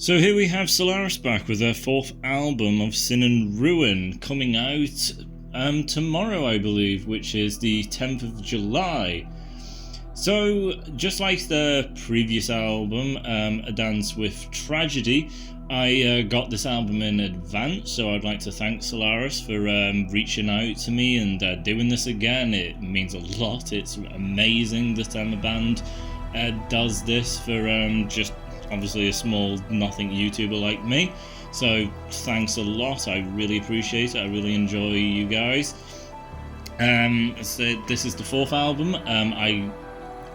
So here we have Solarus back with their fourth album of Sin and Ruin, coming out tomorrow, I believe, which is the 10th of July. So, just like the previous album, A Dance with Tragedy, I got this album in advance, so I'd like to thank Solarus for reaching out to me and doing this again. It means a lot. It's amazing that a band does this for just obviously a small nothing YouTuber like me. So thanks a lot. I really appreciate it. I really enjoy you guys. So this is the fourth album. I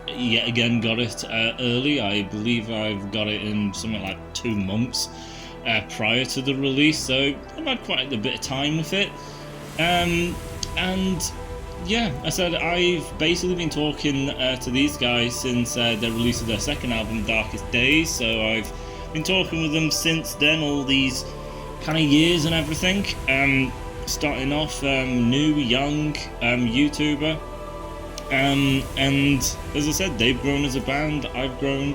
yet again got it early. I believe I've got it in something like 2 months prior to the release, so I've had quite a bit of time with it. And yeah, I said I've basically been talking to these guys since the release of their second album, Darkest Days, so I've been talking with them since then, all these kind of years and everything. Starting off new, young YouTuber, and as I said, they've grown as a band, I've grown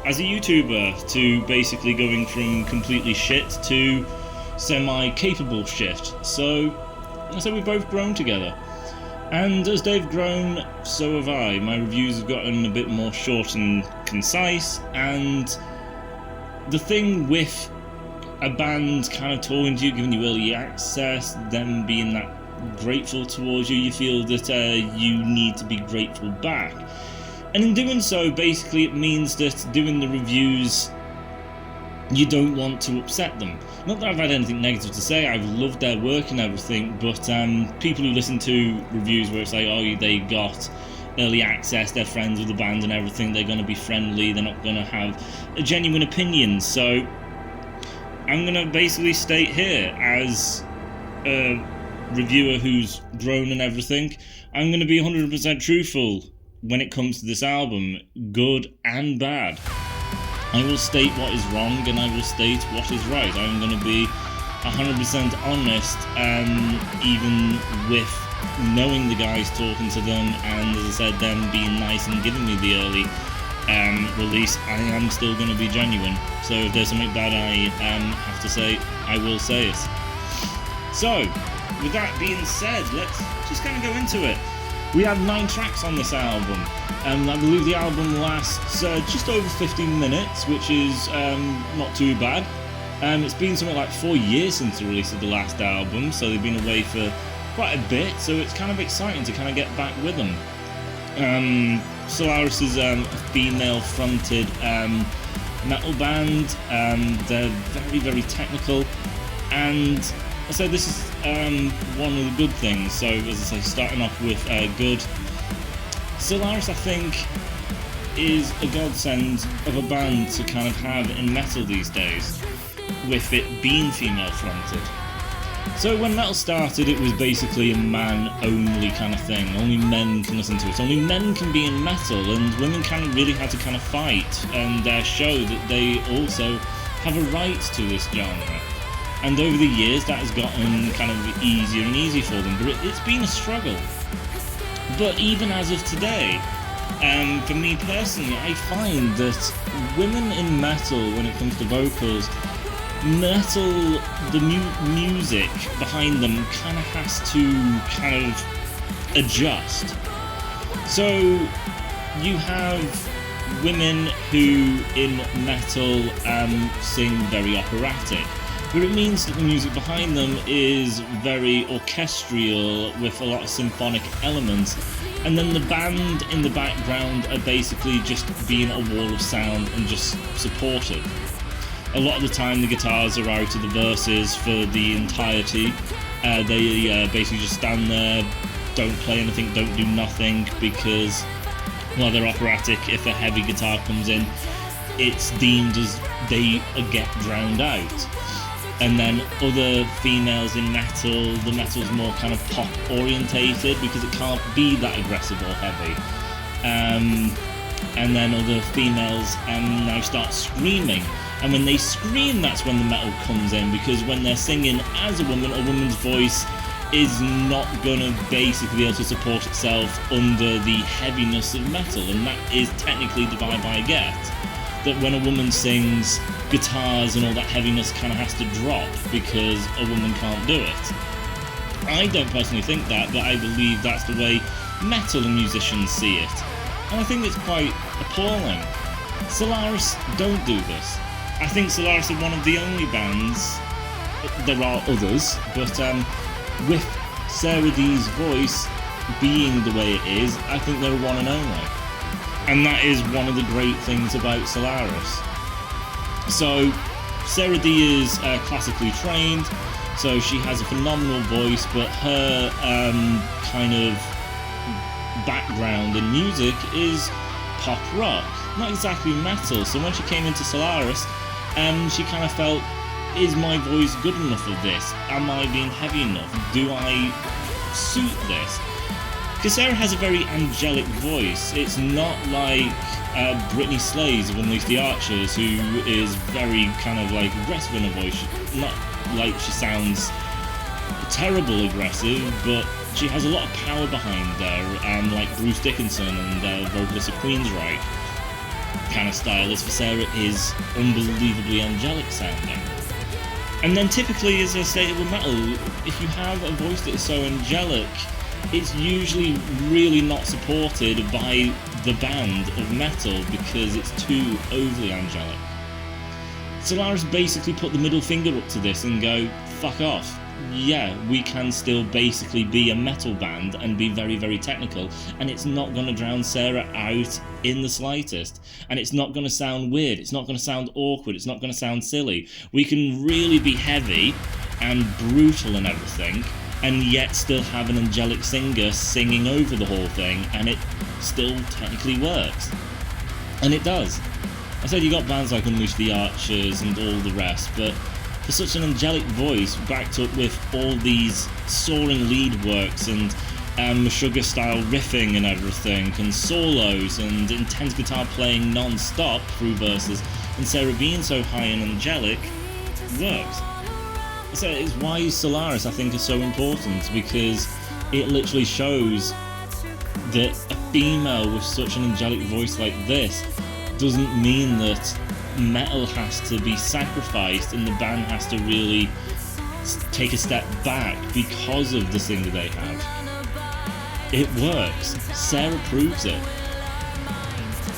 as a YouTuber, to basically going from completely shit to semi-capable shit. So I said we've both grown together. And as they've grown, so have I. My reviews have gotten a bit more short and concise, and the thing with a band kind of talking to you, giving you early access, them being that grateful towards you, you feel that you need to be grateful back. And in doing so, basically it means that doing the reviews, you don't want to upset them. Not that I've had anything negative to say, I've loved their work and everything, but people who listen to reviews where it's like, oh, they got early access, they're friends with the band and everything, they're going to be friendly, they're not going to have a genuine opinion. So I'm going to basically state here, as a reviewer who's grown and everything, I'm going to be 100% truthful when it comes to this album, good and bad. I will state what is wrong and I will state what is right. I'm going to be 100% honest, even with knowing the guys, talking to them, and as I said, them being nice and giving me the early release, I am still going to be genuine. So if there's something bad I have to say, I will say it. So, with that being said, let's just kind of go into it. We have 9 tracks on this album, and I believe the album lasts just over 15 minutes, which is not too bad. It's been something like 4 years since the release of the last album, so they've been away for quite a bit, so it's kind of exciting to kind of get back with them. Solarus is a female-fronted metal band. They're very, very technical, and I said this is one of the good things. So as I say, starting off with good, Solarus I think is a godsend of a band to kind of have in metal these days, with it being female fronted. So when metal started, it was basically a man-only kind of thing. Only men can listen to it. Only men can be in metal, and women kind of really had to kind of fight and show that they also have a right to this genre. And over the years, that has gotten kind of easier and easier for them, but it's been a struggle. But even as of today, for me personally, I find that women in metal, when it comes to vocals, metal, the music behind them kind of has to kind of adjust. So you have women who in metal sing very operatic, but it means that the music behind them is very orchestral with a lot of symphonic elements, and then the band in the background are basically just being a wall of sound and just supportive. A lot of the time the guitars are out of the verses for the entirety. They basically just stand there, don't play anything, don't do nothing, because while they're operatic, if a heavy guitar comes in, it's deemed as they get drowned out. And then other females in metal, the metal's more kind of pop orientated because it can't be that aggressive or heavy. And then other females now start screaming. And when they scream, that's when the metal comes in, because when they're singing as a woman's voice is not gonna basically be able to support itself under the heaviness of metal, and that is technically the vibe I get. that when a woman sings, guitars and all that heaviness kind of has to drop because a woman can't do it. I don't personally think that, but I believe that's the way metal and musicians see it. And I think it's quite appalling. Solarus don't do this. I think Solarus are one of the only bands, there are others, but with Sarah D's voice being the way it is, I think they're one and only. And that is one of the great things about Solarus. So, Sarah D is classically trained, so she has a phenomenal voice, but her kind of background in music is pop rock, not exactly metal. So when she came into Solarus, she kind of felt, is my voice good enough for this? Am I being heavy enough? Do I suit this? Because Sarah has a very angelic voice. It's not like Britney Slays of Unleash the Archers, who is very kind of like aggressive in her voice. Not like she sounds terrible aggressive, but she has a lot of power behind her, like Bruce Dickinson and vocalist of Queensryche kind of style. As for Sarah is unbelievably angelic sounding. And then typically, as I stated with metal, if you have a voice that is so angelic, it's usually really not supported by the band of metal because it's too overly angelic. Solarus basically put the middle finger up to this and go, fuck off. Yeah, we can still basically be a metal band and be very, very technical, and it's not going to drown Sarah out in the slightest, and it's not going to sound weird, it's not going to sound awkward, it's not going to sound silly. We can really be heavy and brutal and everything, and yet still have an angelic singer singing over the whole thing, and it still technically works. And it does. I said you got bands like Unleash the Archers and all the rest, but for such an angelic voice, backed up with all these soaring lead works and Meshuggah-style riffing and everything, and solos and intense guitar playing non-stop through verses, and Sarah being so high and angelic, works. So it's why Solarus, I think, is so important, because it literally shows that a female with such an angelic voice like this doesn't mean that metal has to be sacrificed and the band has to really take a step back because of the singer they have. It works. Sarah proves it.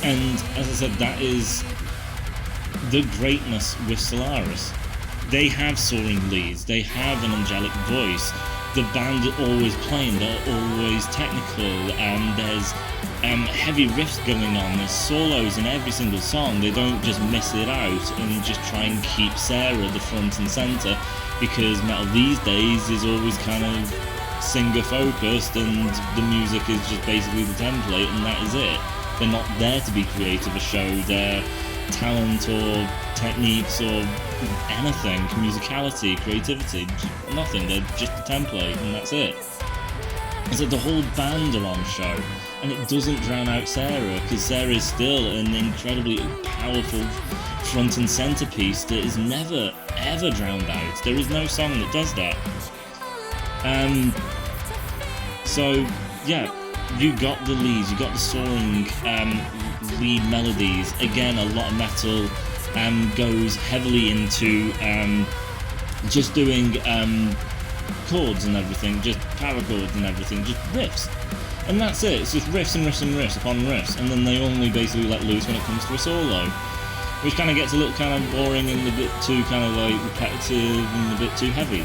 And as I said, that is the greatness with Solarus. They have soaring leads, they have an angelic voice, the band are always playing, they're always technical, there's heavy riffs going on, there's solos in every single song. They don't just miss it out and just try and keep Sarah the front and centre, because metal these days is always kind of singer focused and the music is just basically the template and that is it. They're not there to be creative or show their talent or techniques or anything, musicality, creativity, nothing. They're just a template and that's it. It's like the whole band are on show, and it doesn't drown out Sarah, because Sarah is still an incredibly powerful front and centre piece that is never ever drowned out. There is no song that does that. So yeah, you got the leads, you got the soaring lead melodies. Again, a lot of metal goes heavily into just doing chords and everything, just power chords and everything, just riffs. And that's it, it's just riffs and riffs and riffs upon riffs, and then they only basically let loose when it comes to a solo, which kind of gets a little kind of boring and a bit too kind of like repetitive and a bit too heavy.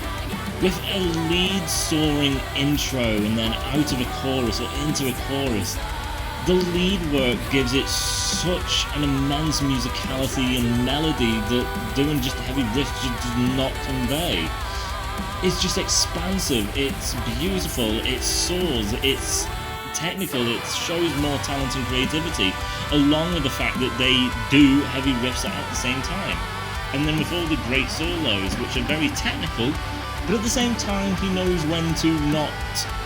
With a lead soaring intro and then out of a chorus or into a chorus, the lead work gives it such an immense musicality and melody that doing just a heavy riff just does not convey. It's just expansive, it's beautiful, it soars, it's technical, it shows more talent and creativity, along with the fact that they do heavy riffs at the same time. And then with all the great solos, which are very technical, but at the same time he knows when to not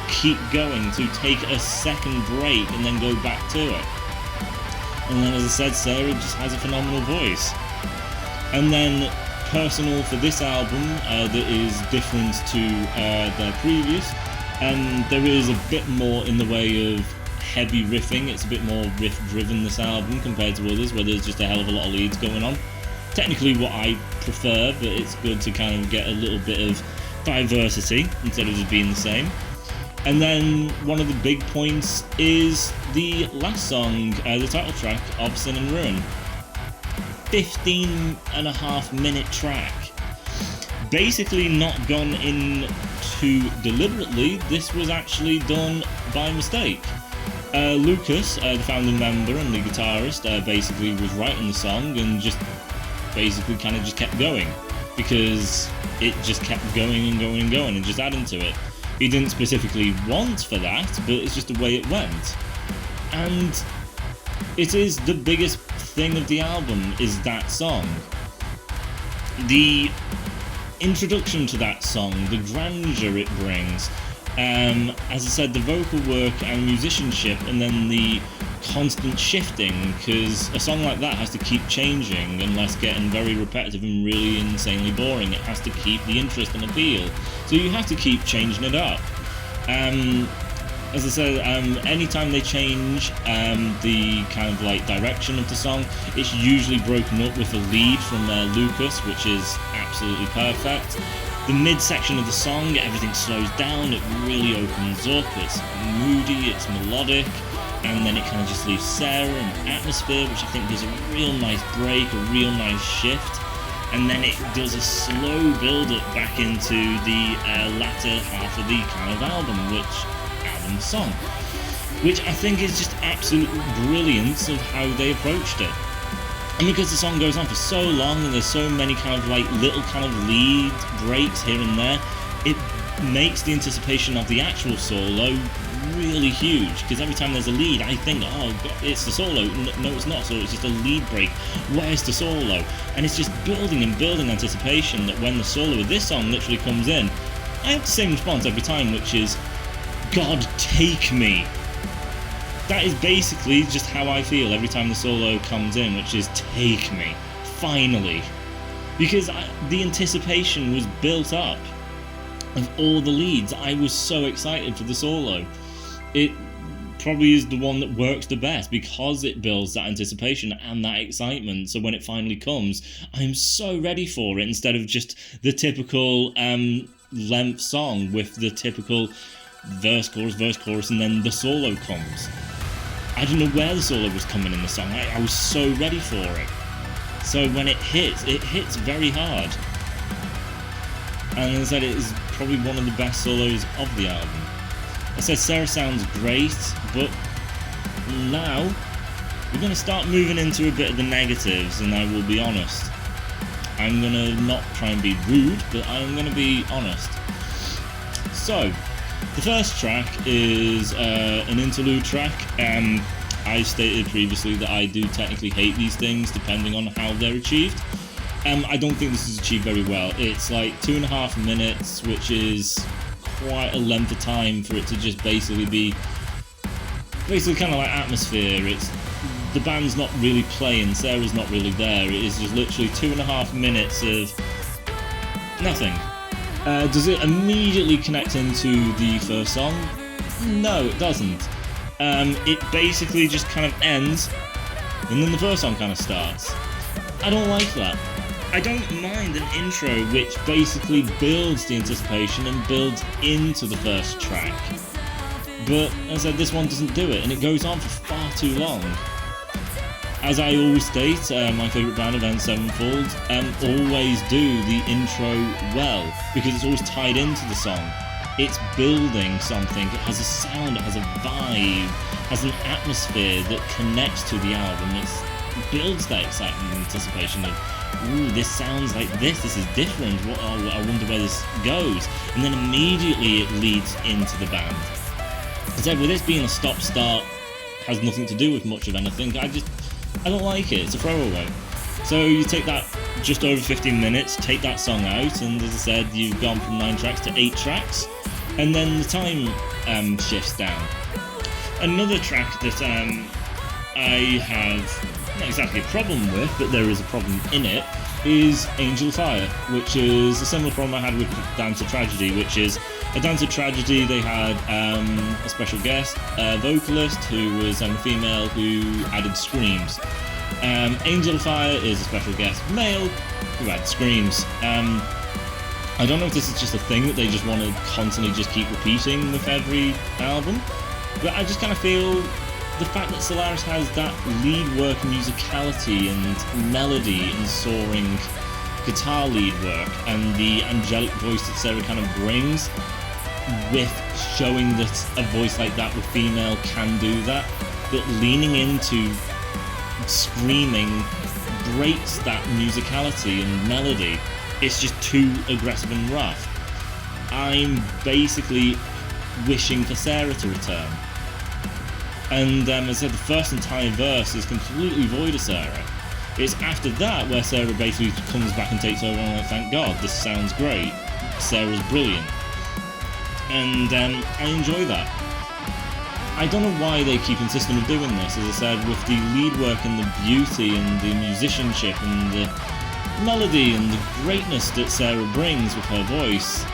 keep going, to take a second break and then go back to it. And then, as I said, Sarah just has a phenomenal voice. And then personal for this album that is different to their previous, and there is a bit more in the way of heavy riffing. It's a bit more riff-driven, this album, compared to others, where there's just a hell of a lot of leads going on. Technically what I prefer, but it's good to kind of get a little bit of diversity instead of just being the same. And then one of the big points is the last song, the title track of Sin and Ruin. 15.5-minute track. Basically not gone in too deliberately, this was actually done by mistake. Lucas, the founding member and the guitarist, basically was writing the song and just basically kind of just kept going, because it just kept going and going and going and just adding to it. He didn't specifically want for that, but it's just the way it went. And it is the biggest thing of the album, is that song. The introduction to that song, the grandeur it brings, as I said, the vocal work and musicianship, and then the constant shifting, because a song like that has to keep changing unless getting very repetitive and really insanely boring. It has to keep the interest and appeal, so you have to keep changing it up. As I said, anytime they change the kind of like direction of the song, it's usually broken up with a lead from Lucas, which is absolutely perfect. The mid-section of the song, everything slows down, it really opens up, it's moody, it's melodic, and then it kind of just leaves Sarah in atmosphere, which I think gives a real nice break, a real nice shift. And then it does a slow build-up back into the latter half of the kind of album song, which I think is just absolute brilliance of how they approached it. And because the song goes on for so long and there's so many kind of like little kind of lead breaks here and there, it makes the anticipation of the actual solo really huge, because every time there's a lead I think, oh God, it's the solo. No, it's not, so it's just a lead break. Where's the solo? And it's just building and building anticipation that when the solo of this song literally comes in, I have the same response every time, which is, God, take me. That is basically just how I feel every time the solo comes in, which is, take me, finally. Because the anticipation was built up of all the leads. I was so excited for the solo. It probably is the one that works the best because it builds that anticipation and that excitement. So when it finally comes, I'm so ready for it, instead of just the typical length song with the typical verse, chorus, and then the solo comes. I didn't know where the solo was coming in the song. I was so ready for it. So when it hits very hard. And as I said, it is probably one of the best solos of the album. I said Sarah sounds great, but now we're going to start moving into a bit of the negatives, and I will be honest. I'm going to not try and be rude, but I'm going to be honest. So, the first track is an interlude track. I stated previously that I do technically hate these things depending on how they're achieved. I don't think this is achieved very well. It's like 2.5 minutes, which is quite a length of time for it to just basically kind of like atmosphere. It's the band's not really playing, Sarah's not really there. It is just literally 2.5 minutes of nothing. Does it immediately connect into the first song? No, it doesn't. It basically just kind of ends, and then the first song kind of starts. I don't like that. I don't mind an intro which basically builds the anticipation and builds into the first track. But, as I said, this one doesn't do it, and it goes on for far too long. As I always state, my favourite band, Avenged Sevenfold, always do the intro well, because it's always tied into the song. It's building something, it has a sound, it has a vibe, has an atmosphere that connects to the album. It builds that excitement and anticipation of, ooh, this sounds like this is different, I wonder where this goes. And then immediately it leads into the band. As I said, with this being a stop-start, has nothing to do with much of anything, I don't like it, it's a throwaway. So you take that just over 15 minutes, take that song out, and as I said, you've gone from 9 tracks to 8 tracks, and then the time shifts down. Another track that I have not exactly a problem with, but there is a problem in it, is Angel Fire, which is a similar problem I had with Dance of Tragedy, which is a Dance of Tragedy. They had a special guest, a vocalist who was a female who added screams. Angel Fire is a special guest, male, who adds screams. I don't know if this is just a thing that they just want to constantly just keep repeating with every album, but I just kind of feel the fact that Solarus has that lead work musicality and melody and soaring guitar lead work and the angelic voice that Sarah kind of brings, with showing that a voice like that with female can do that, but leaning into screaming breaks that musicality and melody. It's just too aggressive and rough. I'm basically wishing for Sarah to return. And as I said, the first entire verse is completely void of Sarah. It's after that where Sarah basically comes back and takes over and I'm like, thank God, this sounds great. Sarah's brilliant. And I enjoy that. I don't know why they keep insisting on doing this, as I said, with the lead work and the beauty and the musicianship and the melody and the greatness that Sarah brings with her voice.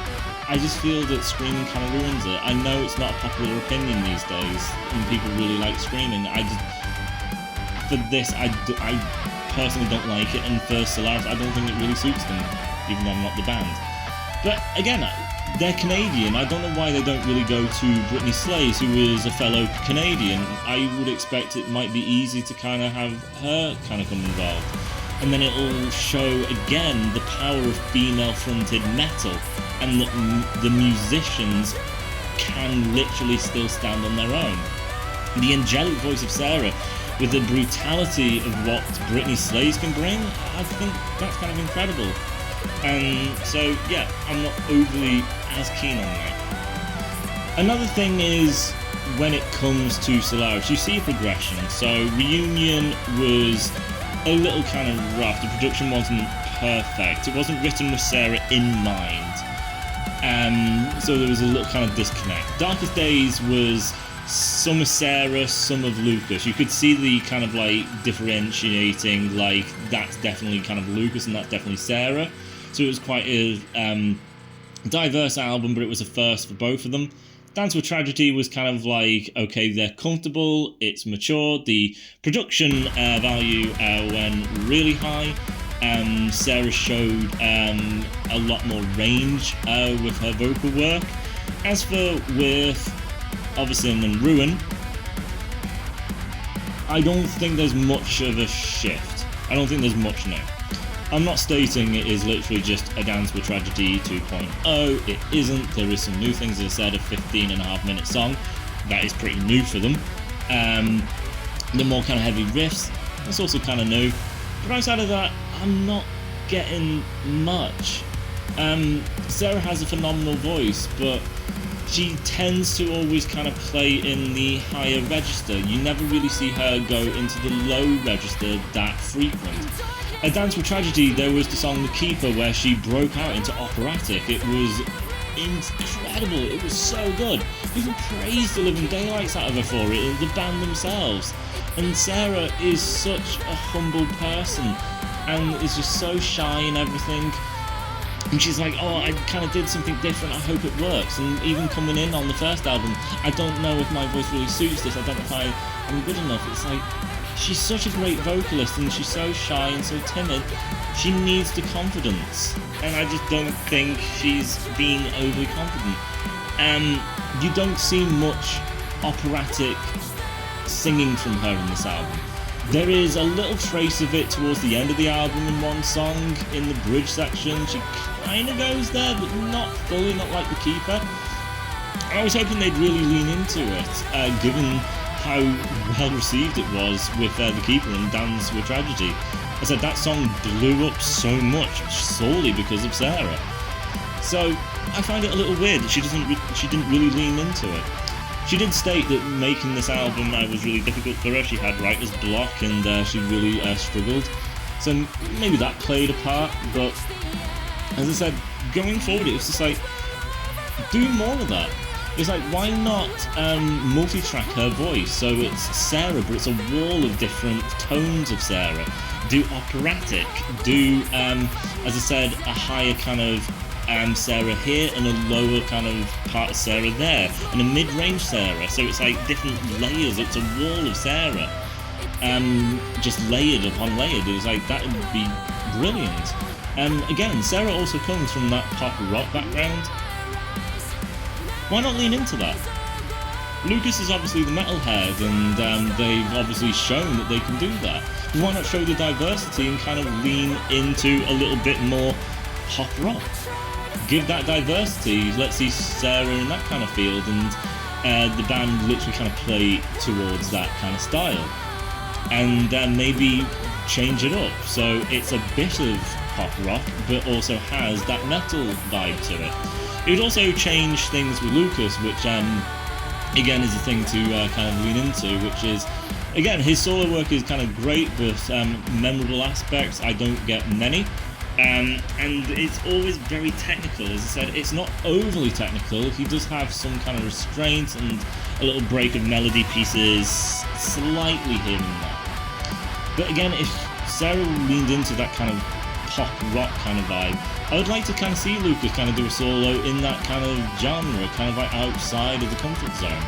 I just feel that screaming kind of ruins it. I know it's not a popular opinion these days, and people really like screaming. For this, I personally don't like it, and for Solarus, I don't think it really suits them, even though I'm not the band. But again, they're Canadian. I don't know why they don't really go to Brittany Slays, who is a fellow Canadian. I would expect it might be easy to kind of have her kind of come involved. And then it'll show again the power of female-fronted metal, and that the musicians can literally still stand on their own. The angelic voice of Sarah, with the brutality of what Brittany Slays can bring, I think that's kind of incredible. And so, yeah, I'm not overly as keen on that. Another thing is, when it comes to Solarus, you see a progression. So Reunion was a little kind of rough. The production wasn't perfect. It wasn't written with Sarah in mind. So there was a little kind of disconnect. Darkest Days was some of Sarah, some of Lucas. You could see the kind of like differentiating, like that's definitely kind of Lucas and that's definitely Sarah. So it was quite a diverse album, but it was a first for both of them. Dance with Tragedy was kind of like, okay, they're comfortable, it's mature, the production value went really high. Sarah showed a lot more range with her vocal work. As for with Ovasin and Ruin, I don't think there's much of a shift. I don't think there's much now. I'm not stating it is literally just a Dance with Tragedy 2.0, it isn't. There is some new things, as I said, a 15.5-minute song, that is pretty new for them. The more kind of heavy riffs, that's also kind of new. But outside of that, I'm not getting much. Sarah has a phenomenal voice, but she tends to always kind of play in the higher register. You never really see her go into the low register that frequent. At Dance with Tragedy, there was the song The Keeper where she broke out into operatic. It was incredible, it was so good. People praised the living daylights out of her for it, the band themselves. And Sarah is such a humble person and is just so shy and everything. And she's like, oh, I kind of did something different, I hope it works. And even coming in on the first album, I don't know if my voice really suits this, I don't know if I'm good enough. It's like, she's such a great vocalist and she's so shy and so timid. She needs the confidence. And I just don't think she's being overly confident. You don't see much operatic singing from her in this album. There is a little trace of it towards the end of the album in one song, in the bridge section. She kind of goes there, but not fully, not like The Keeper. I was hoping they'd really lean into it, given how well received it was with The Keeper and Dance with Tragedy. I said that song blew up so much solely because of Sarah. So I find it a little weird that she didn't really lean into it. She did state that making this album was really difficult for her. She had writer's block and she really struggled. So maybe that played a part, but as I said, going forward it was just like, do more of that. It's like, why not multi-track her voice? So it's Sarah, but it's a wall of different tones of Sarah. Do operatic, do, as I said, a higher kind of Sarah here and a lower kind of part of Sarah there, and a mid-range Sarah. So it's like different layers. It's a wall of Sarah, just layered upon layered. It was like, that would be brilliant. Again, Sarah also comes from that pop rock background. Why not lean into that? Lucas is obviously the metalhead, and they've obviously shown that they can do that. Why not show the diversity and kind of lean into a little bit more pop rock? Give that diversity. Let's see Sarah in that kind of field, and the band literally kind of play towards that kind of style, and maybe change it up so it's a bit of pop rock but also has that metal vibe to it. It would also change things with Lucas, which again is a thing to kind of lean into, which is, again, his solo work is kind of great, but memorable aspects I don't get many. And it's always very technical. As I said, it's not overly technical. He does have some kind of restraint and a little break of melody pieces slightly here and there. But again, if Sarah leaned into that kind of pop rock kind of vibe, I would like to kind of see Lucas kind of do a solo in that kind of genre, kind of like outside of the comfort zone.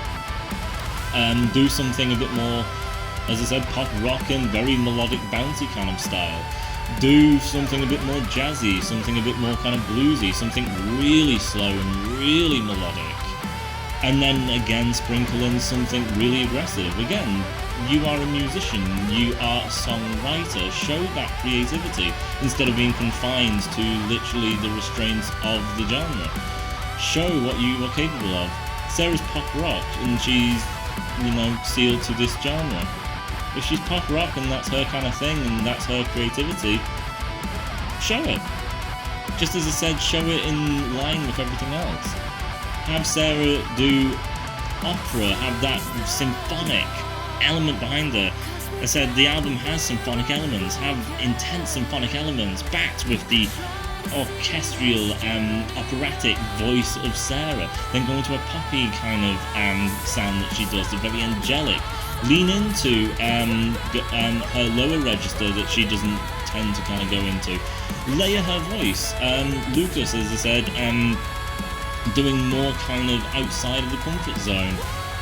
Do something a bit more, as I said, pop rock and very melodic, bouncy kind of style. Do something a bit more jazzy, something a bit more kind of bluesy, something really slow and really melodic. And then again, sprinkle in something really aggressive. Again, you are a musician, you are a songwriter. Show that creativity instead of being confined to literally the restraints of the genre. Show what you are capable of. Sarah's pop rock, and she's, sealed to this genre. If she's pop rock and that's her kind of thing and that's her creativity, show it. Just as I said, show it in line with everything else. Have Sarah do opera, have that symphonic element behind her. I said the album has symphonic elements, have intense symphonic elements backed with the orchestral operatic voice of Sarah, then go into a poppy kind of sound that she does, the very angelic. Lean into her lower register that she doesn't tend to kind of go into. Layer her voice. Lucas, as I said, doing more kind of outside of the comfort zone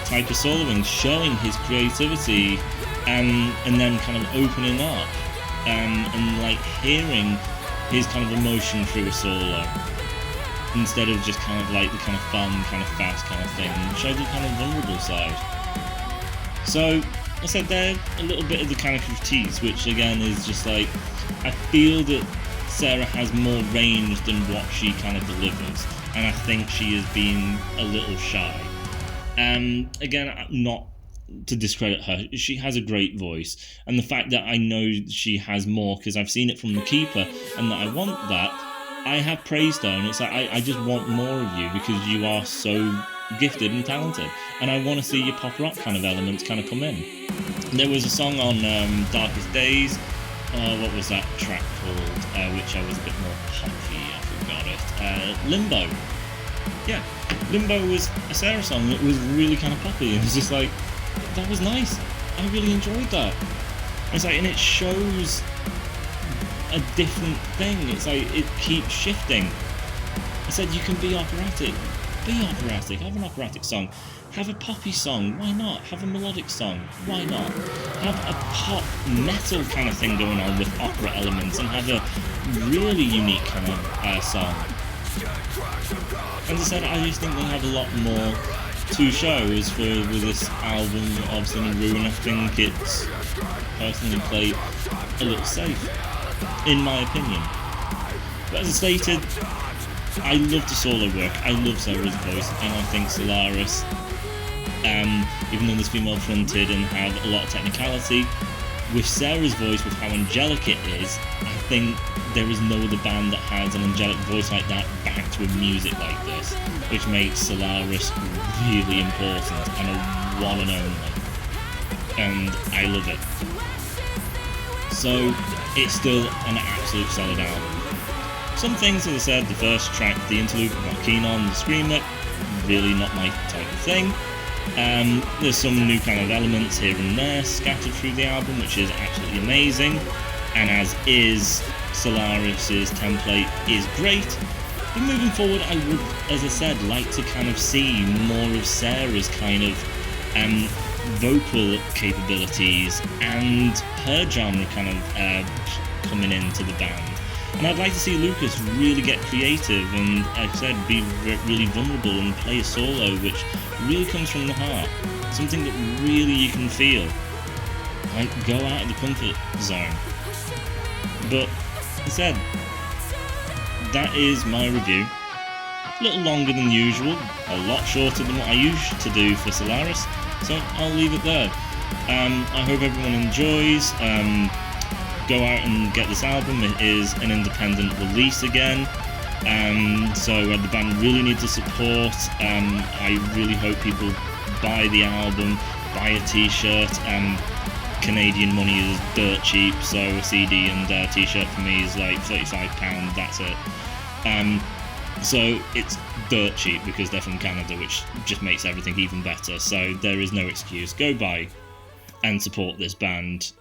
type of soloing, showing his creativity, and then kind of opening up and like hearing his kind of emotion through a solo, instead of just kind of like the kind of fun, kind of fast kind of thing. Show the kind of vulnerable side. So, I said there, a little bit of the kind of critiques, which again is just like, I feel that Sarah has more range than what she kind of delivers, and I think she is being a little shy. Again, not to discredit her, she has a great voice, and the fact that I know she has more because I've seen it from the Keeper, and that I want that, I have praised her, and it's like, I just want more of you because you are so gifted and talented, and I want to see your pop rock kind of elements kind of come in. There was a song on Darkest Days, what was that track called, which I was a bit more poppy, I forgot it, Limbo. Yeah, Limbo was a Sarah song that was really kind of poppy, and it was just like, that was nice, I really enjoyed that. It's like, and it shows a different thing, it's like, it keeps shifting. I said you can be operatic, have an operatic song, have a poppy song, why not? Have a melodic song, why not? Have a pop metal kind of thing going on with opera elements, and have a really unique kind of song. As I said, I just think they have a lot more to show with this album of Sin and Ruin. I think it's personally played a little safe, in my opinion. But as I stated, I love the solo work, I love Sarah's voice, and I think Solarus, even though it's female fronted and have a lot of technicality, with Sarah's voice, with how angelic it is, I think there is no other band that has an angelic voice like that backed with music like this, which makes Solarus really important and a one and only, and I love it. So it's still an absolute solid album. Some things, as I said, the first track, the interlude, I'm not keen on. The Screamer, really not my type of thing. There's some new kind of elements here and there scattered through the album, which is absolutely amazing, and as is, Solarus's template is great. But moving forward, I would, as I said, like to kind of see more of Sarah's kind of vocal capabilities and her genre kind of coming into the band. And I'd like to see Lucas really get creative and, like I said, be really vulnerable and play a solo which really comes from the heart. Something that really you can feel. Like, go out of the comfort zone. But, like I said, that is my review. A little longer than usual, a lot shorter than what I used to do for Solarus, so I'll leave it there. I hope everyone enjoys. Go out and get this album. It is an independent release again, so the band really needs the support. I really hope people buy the album, buy a t-shirt. Canadian money is dirt cheap, so a CD and a t-shirt for me is like £35, that's it. So it's dirt cheap because they're from Canada, which just makes everything even better, so there is no excuse. Go buy and support this band.